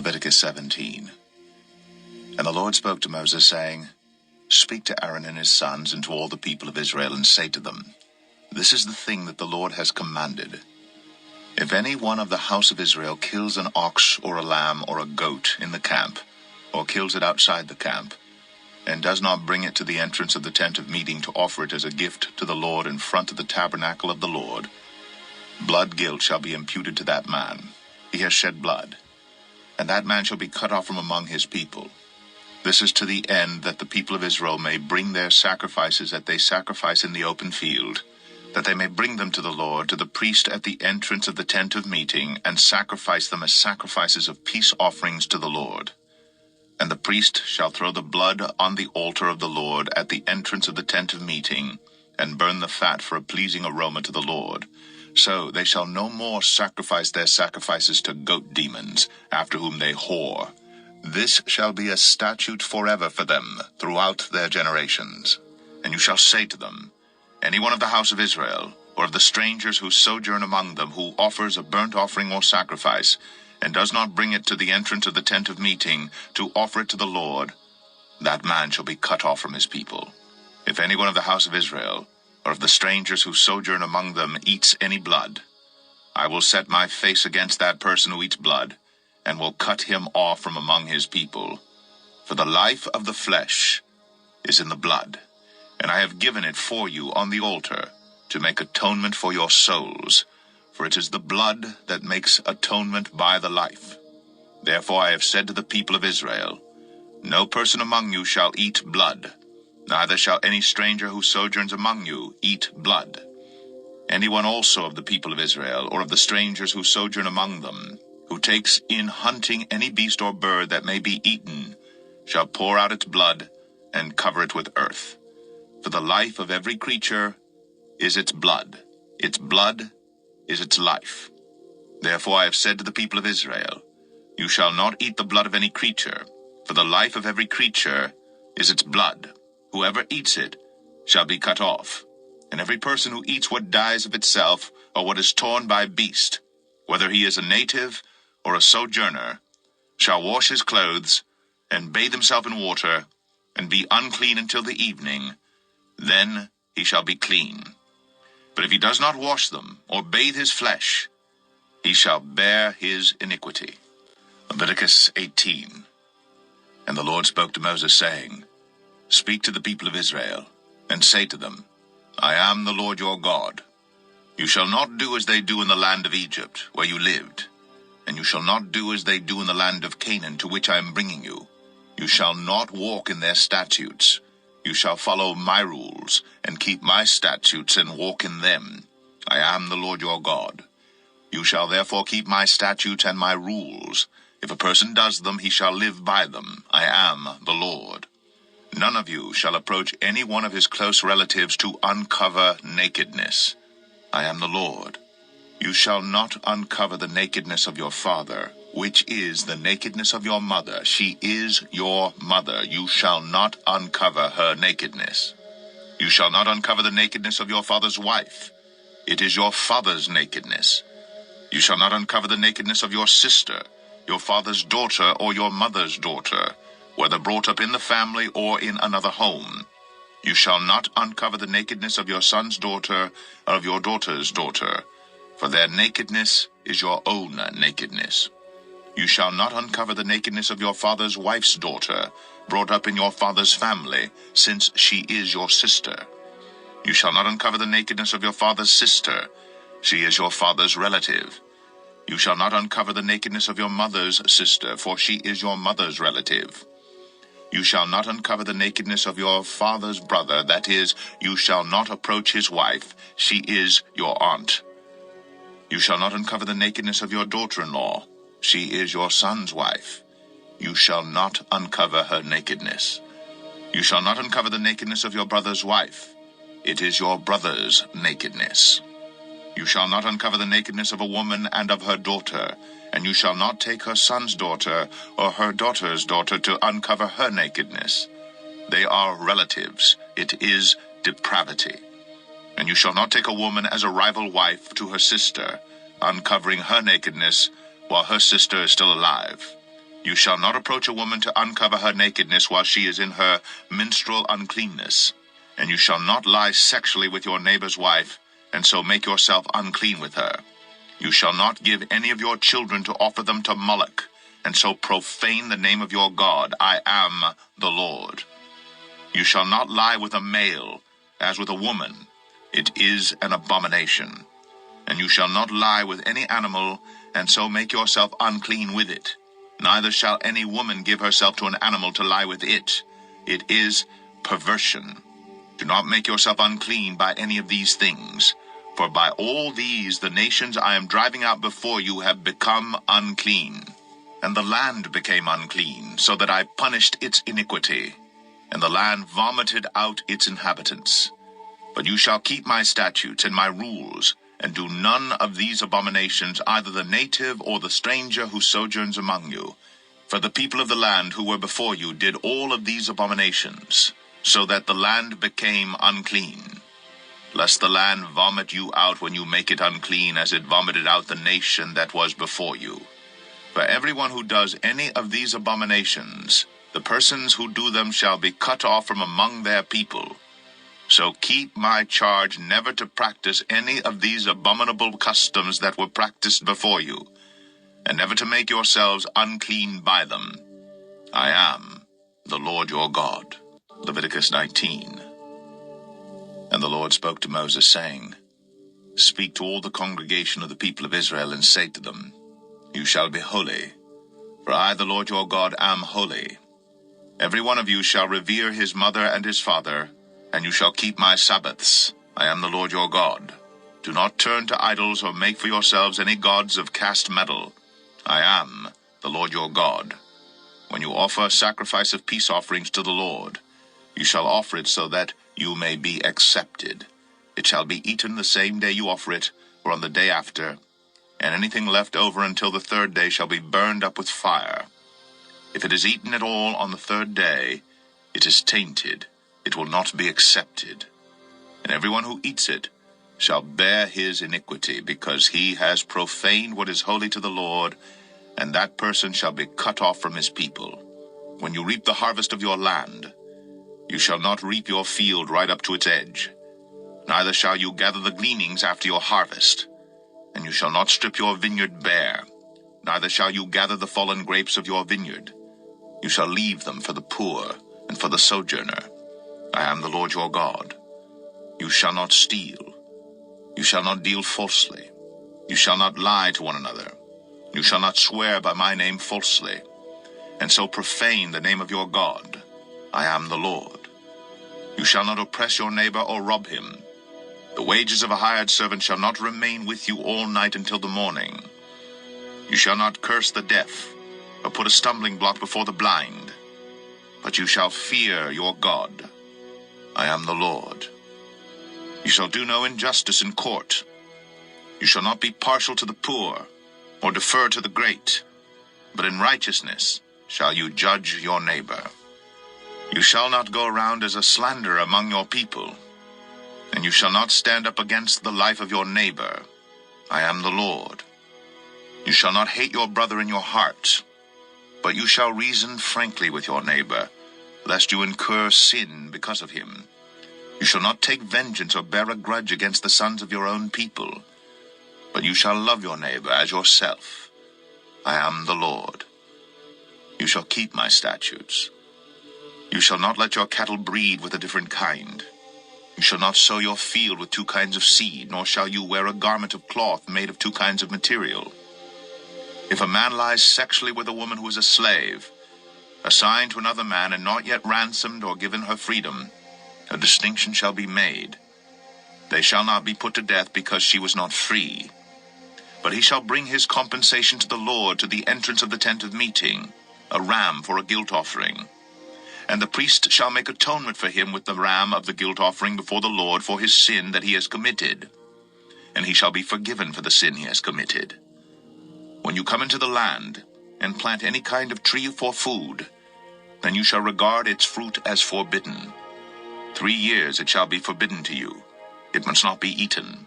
Leviticus 17. And the Lord spoke to Moses, saying, Speak to Aaron and his sons and to all the people of Israel, and say to them, This is the thing that the Lord has commanded. If any one of the house of Israel kills an ox or a lamb or a goat in the camp, or kills it outside the camp, and does not bring it to the entrance of the tent of meeting to offer it as a gift to the Lord in front of the tabernacle of the Lord, blood guilt shall be imputed to that man. He has shed blood, and that man shall be cut off from among his people. This is to the end that the people of Israel may bring their sacrifices that they sacrifice in the open field, that they may bring them to the Lord, to the priest at the entrance of the tent of meeting, and sacrifice them as sacrifices of peace offerings to the Lord. And the priest shall throw the blood on the altar of the Lord at the entrance of the tent of meeting, and burn the fat for a pleasing aroma to the Lord. So they shall no more sacrifice their sacrifices to goat demons, after whom they whore. This shall be a statute forever for them throughout their generations. And you shall say to them, Any one of the house of Israel, or of the strangers who sojourn among them, who offers a burnt offering or sacrifice, and does not bring it to the entrance of the tent of meeting to offer it to the Lord, that man shall be cut off from his people. If any one of the house of Israel, or of the strangers who sojourn among them, eats any blood, I will set my face against that person who eats blood, and will cut him off from among his people. For the life of the flesh is in the blood, and I have given it for you on the altar, to make atonement for your souls, for it is the blood that makes atonement by the life. Therefore I have said to the people of Israel, No person among you shall eat blood, neither shall any stranger who sojourns among you eat blood. Anyone also of the people of Israel, or of the strangers who sojourn among them, who takes in hunting any beast or bird that may be eaten, shall pour out its blood, and cover it with earth. For the life of every creature is its blood is its life. Therefore I have said to the people of Israel, You shall not eat the blood of any creature, for the life of every creature is its blood. Whoever eats it shall be cut off. And every person who eats what dies of itself, or what is torn by beast, whether he is a native or a sojourner, shall wash his clothes, and bathe himself in water, and be unclean until the evening. Then he shall be clean. But if he does not wash them, or bathe his flesh, he shall bear his iniquity. Leviticus 18. And the Lord spoke to Moses, saying, Speak to the people of Israel, and say to them, I am the Lord your God. You shall not do as they do in the land of Egypt, where you lived, and you shall not do as they do in the land of Canaan, to which I am bringing you. You shall not walk in their statutes. You shall follow my rules, and keep my statutes, and walk in them. I am the Lord your God. You shall therefore keep my statutes and my rules. If a person does them, he shall live by them. I am the Lord. None of you shall approach any one of his close relatives to uncover nakedness. I am the Lord. You shall not uncover the nakedness of your father, which is the nakedness of your mother. She is your mother. You shall not uncover her nakedness. You shall not uncover the nakedness of your father's wife. It is your father's nakedness. You shall not uncover the nakedness of your sister, your father's daughter, or your mother's daughter, whether brought up in the family or in another home. You shall not uncover the nakedness of your son's daughter or of your daughter's daughter, for their nakedness is your own nakedness. You shall not uncover the nakedness of your father's wife's daughter, brought up in your father's family, since she is your sister. You shall not uncover the nakedness of your father's sister. She is your father's relative. You shall not uncover the nakedness of your mother's sister, for she is your mother's relative. You shall not uncover the nakedness of your father's brother, that is, you shall not approach his wife. She is your aunt. You shall not uncover the nakedness of your daughter-in-law. She is your son's wife. You shall not uncover her nakedness. You shall not uncover the nakedness of your brother's wife. It is your brother's nakedness. You shall not uncover the nakedness of a woman and of her daughter, and you shall not take her son's daughter or her daughter's daughter to uncover her nakedness. They are relatives. It is depravity. And you shall not take a woman as a rival wife to her sister, uncovering her nakedness while her sister is still alive. You shall not approach a woman to uncover her nakedness while she is in her menstrual uncleanness, and you shall not lie sexually with your neighbor's wife, and so make yourself unclean with her. You shall not give any of your children to offer them to Moloch, and so profane the name of your God. I am the Lord. You shall not lie with a male, as with a woman. It is an abomination. And you shall not lie with any animal, and so make yourself unclean with it. Neither shall any woman give herself to an animal to lie with it. It is perversion. Do not make yourself unclean by any of these things, for by all these the nations I am driving out before you have become unclean. And the land became unclean, so that I punished its iniquity, and the land vomited out its inhabitants. But you shall keep my statutes and my rules, and do none of these abominations, either the native or the stranger who sojourns among you. For the people of the land who were before you did all of these abominations, so that the land became unclean. Lest the land vomit you out when you make it unclean, as it vomited out the nation that was before you. For everyone who does any of these abominations, the persons who do them shall be cut off from among their people. So keep my charge never to practice any of these abominable customs that were practiced before you, and never to make yourselves unclean by them. I am the Lord your God. Leviticus 19. And the Lord spoke to Moses, saying, Speak to all the congregation of the people of Israel, and say to them, You shall be holy, for I, the Lord your God, am holy. Every one of you shall revere his mother and his father, and you shall keep my Sabbaths. I am the Lord your God. Do not turn to idols or make for yourselves any gods of cast metal. I am the Lord your God. When you offer a sacrifice of peace offerings to the Lord, you shall offer it so that you may be accepted. It shall be eaten the same day you offer it, or on the day after, and anything left over until the third day shall be burned up with fire. If it is eaten at all on the third day, it is tainted. It will not be accepted. And everyone who eats it shall bear his iniquity, because he has profaned what is holy to the Lord, and that person shall be cut off from his people. When you reap the harvest of your land, you shall not reap your field right up to its edge, neither shall you gather the gleanings after your harvest. And you shall not strip your vineyard bare, neither shall you gather the fallen grapes of your vineyard. You shall leave them for the poor and for the sojourner. I am the Lord your God. You shall not steal. You shall not deal falsely. You shall not lie to one another. You shall not swear by my name falsely, and so profane the name of your God. I am the Lord. You shall not oppress your neighbor or rob him. The wages of a hired servant shall not remain with you all night until the morning. You shall not curse the deaf, or put a stumbling block before the blind, but you shall fear your God. I am the Lord. You shall do no injustice in court. You shall not be partial to the poor, or defer to the great, but in righteousness shall you judge your neighbor. You shall not go around as a slanderer among your people, and you shall not stand up against the life of your neighbor. I am the Lord. You shall not hate your brother in your heart, but you shall reason frankly with your neighbor, lest you incur sin because of him. You shall not take vengeance or bear a grudge against the sons of your own people, but you shall love your neighbor as yourself. I am the Lord. You shall keep my statutes. You shall not let your cattle breed with a different kind. You shall not sow your field with two kinds of seed, nor shall you wear a garment of cloth made of two kinds of material. If a man lies sexually with a woman who is a slave, assigned to another man and not yet ransomed or given her freedom, a distinction shall be made. They shall not be put to death because she was not free. But he shall bring his compensation to the Lord to the entrance of the tent of meeting, a ram for a guilt offering. And the priest shall make atonement for him with the ram of the guilt offering before the Lord for his sin that he has committed, and he shall be forgiven for the sin he has committed. When you come into the land, and plant any kind of tree for food, then you shall regard its fruit as forbidden. 3 years it shall be forbidden to you. It must not be eaten.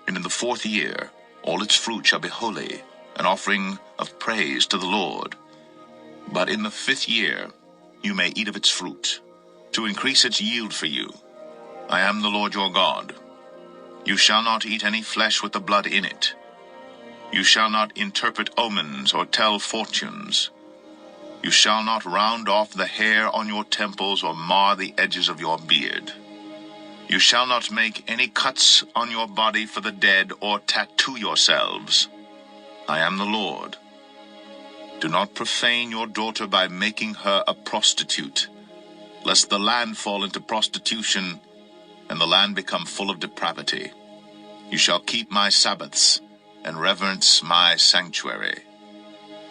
And in the 4th year all its fruit shall be holy, an offering of praise to the Lord. But in the 5th year you may eat of its fruit, to increase its yield for you. I am the Lord your God. You shall not eat any flesh with the blood in it. You shall not interpret omens or tell fortunes. You shall not round off the hair on your temples or mar the edges of your beard. You shall not make any cuts on your body for the dead or tattoo yourselves. I am the Lord. Do not profane your daughter by making her a prostitute, lest the land fall into prostitution and the land become full of depravity. You shall keep my Sabbaths and reverence my sanctuary.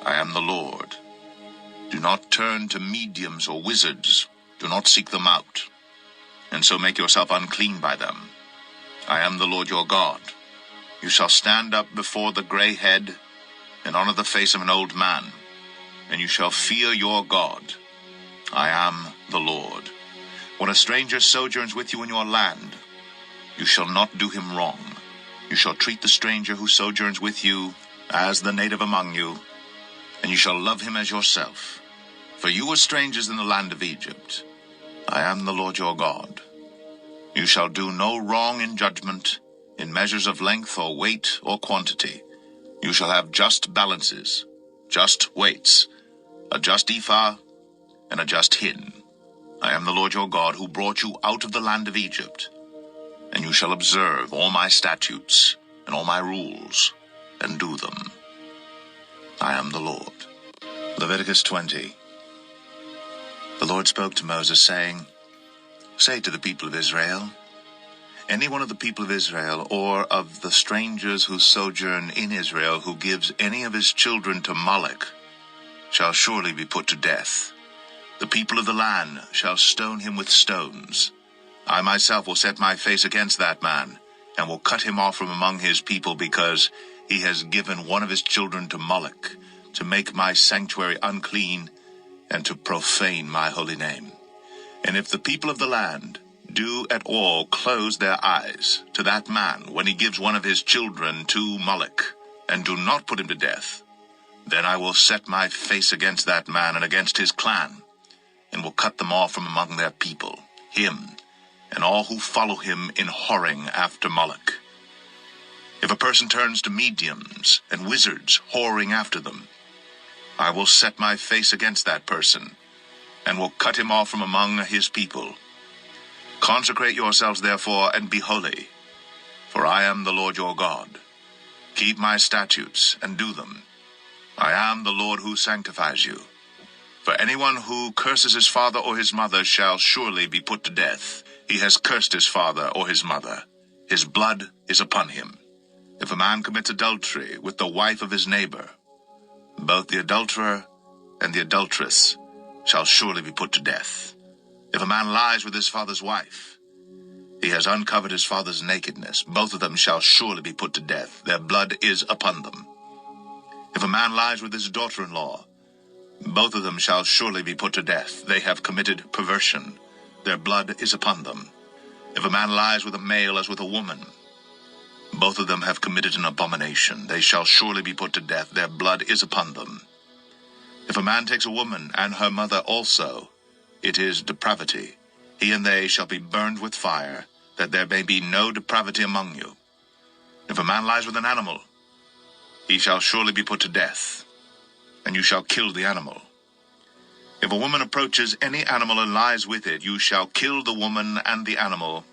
I am the Lord. Do not turn to mediums or wizards. Do not seek them out, and so make yourself unclean by them. I am the Lord your God. You shall stand up before the gray head and honor the face of an old man, and you shall fear your God. I am the Lord. When a stranger sojourns with you in your land, you shall not do him wrong. You shall treat the stranger who sojourns with you as the native among you, and you shall love him as yourself. For you were strangers in the land of Egypt. I am the Lord your God. You shall do no wrong in judgment, in measures of length or weight or quantity. You shall have just balances, just weights, a just ephah, and a just hin. I am the Lord your God, who brought you out of the land of Egypt. And you shall observe all my statutes and all my rules, and do them. I am the Lord. Leviticus 20. The Lord spoke to Moses, saying, Say to the people of Israel, any one of the people of Israel, or of the strangers who sojourn in Israel, who gives any of his children to Moloch, shall surely be put to death. The people of the land shall stone him with stones. I myself will set my face against that man, and will cut him off from among his people, because he has given one of his children to Moloch, to make my sanctuary unclean, and to profane my holy name. And if the people of the land do at all close their eyes to that man when he gives one of his children to Moloch, and do not put him to death, then I will set my face against that man and against his clan, and will cut them off from among their people, him, and all who follow him in whoring after Moloch. If a person turns to mediums and wizards, whoring after them, I will set my face against that person, and will cut him off from among his people. Consecrate yourselves therefore, and be holy, for I am the Lord your God. Keep my statutes, and do them. I am the Lord who sanctifies you. For anyone who curses his father or his mother shall surely be put to death. He has cursed his father or his mother. His blood is upon him. If a man commits adultery with the wife of his neighbor, both the adulterer and the adulteress shall surely be put to death. If a man lies with his father's wife, he has uncovered his father's nakedness. Both of them shall surely be put to death. Their blood is upon them. If a man lies with his daughter-in-law, both of them shall surely be put to death. They have committed perversion. Their blood is upon them. If a man lies with a male as with a woman, both of them have committed an abomination. They shall surely be put to death. Their blood is upon them. If a man takes a woman and her mother also, it is depravity. He and they shall be burned with fire, that there may be no depravity among you. If a man lies with an animal, he shall surely be put to death, and you shall kill the animal. If a woman approaches any animal and lies with it, you shall kill the woman and the animal.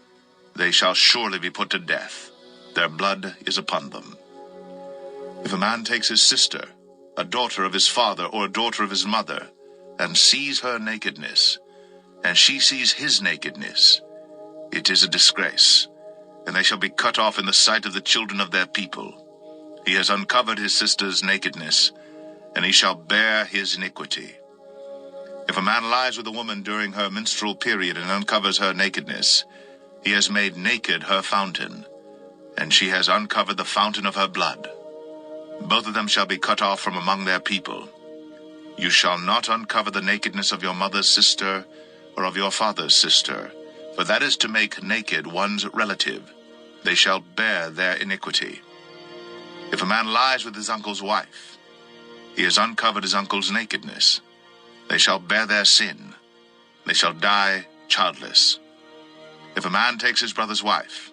They shall surely be put to death. Their blood is upon them. If a man takes his sister, a daughter of his father or a daughter of his mother, and sees her nakedness, and she sees his nakedness, it is a disgrace, and they shall be cut off in the sight of the children of their people. He has uncovered his sister's nakedness, and he shall bear his iniquity. If a man lies with a woman during her menstrual period and uncovers her nakedness, he has made naked her fountain, and she has uncovered the fountain of her blood. Both of them shall be cut off from among their people. You shall not uncover the nakedness of your mother's sister or of your father's sister, for that is to make naked one's relative. They shall bear their iniquity. If a man lies with his uncle's wife, he has uncovered his uncle's nakedness. They shall bear their sin. They shall die childless. If a man takes his brother's wife,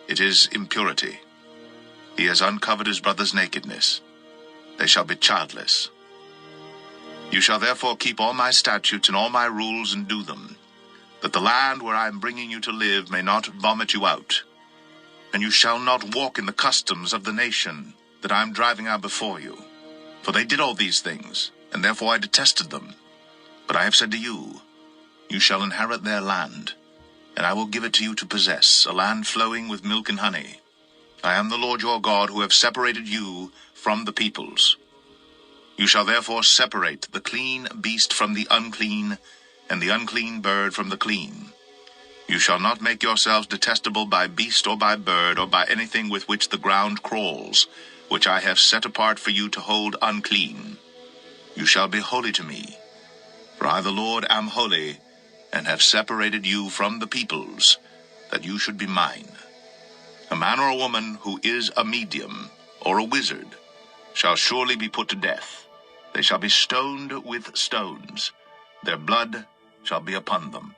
it is impurity. He has uncovered his brother's nakedness. They shall be childless. You shall therefore keep all my statutes and all my rules and do them, that the land where I am bringing you to live may not vomit you out. And you shall not walk in the customs of the nation that I am driving out before you. For they did all these things, and therefore I detested them. But I have said to you, you shall inherit their land, and I will give it to you to possess, a land flowing with milk and honey. I am the Lord your God, who have separated you from the peoples. You shall therefore separate the clean beast from the unclean, and the unclean bird from the clean. You shall not make yourselves detestable by beast or by bird or by anything with which the ground crawls, which I have set apart for you to hold unclean. You shall be holy to me, for I the Lord am holy, and have separated you from the peoples, that you should be mine. A man or a woman who is a medium or a wizard shall surely be put to death. They shall be stoned with stones. Their blood shall be upon them.